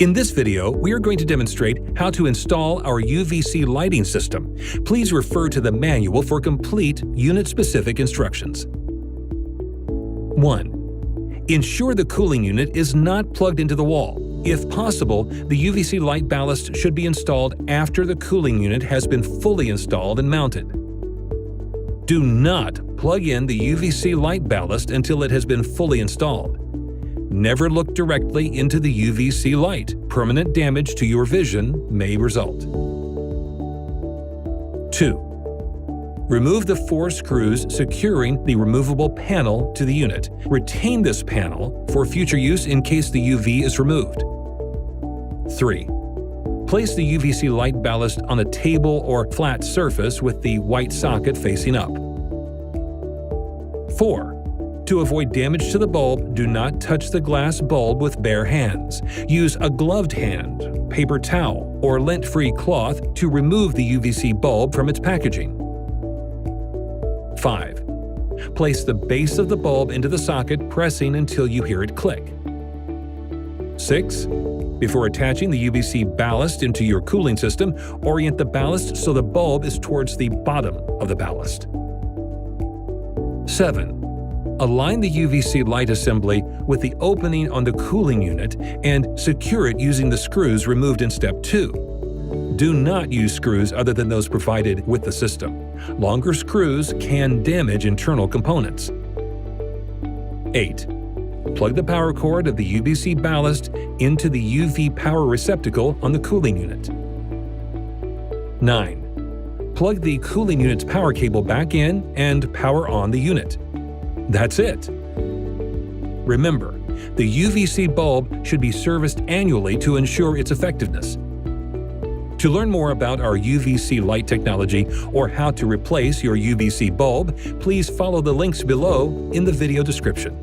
In this video, we are going to demonstrate how to install our UVC lighting system. Please refer to the manual for complete unit-specific instructions. 1. Ensure the cooling unit is not plugged into the wall. If possible, the UVC light ballast should be installed after the cooling unit has been fully installed and mounted. Do not plug in the UVC light ballast until it has been fully installed. Never look directly into the UVC light. Permanent damage to your vision may result. 2. Remove the 4 screws securing the removable panel to the unit. Retain this panel for future use in case the UV is removed. 3. Place the UVC light ballast on a table or flat surface with the white socket facing up. 4. To avoid damage to the bulb, do not touch the glass bulb with bare hands. Use a gloved hand, paper towel, or lint-free cloth to remove the UVC bulb from its packaging. 5. Place the base of the bulb into the socket, pressing until you hear it click. 6. Before attaching the UVC ballast into your cooling system, orient the ballast so the bulb is towards the bottom of the ballast. 7. Align the UVC light assembly with the opening on the cooling unit and secure it using the screws removed in Step 2. Do not use screws other than those provided with the system. Longer screws can damage internal components. 8. Plug the power cord of the UVC ballast into the UV power receptacle on the cooling unit. 9. Plug the cooling unit's power cable back in and power on the unit. That's it. Remember, the UVC bulb should be serviced annually to ensure its effectiveness. To learn more about our UVC light technology or how to replace your UVC bulb, please follow the links below in the video description.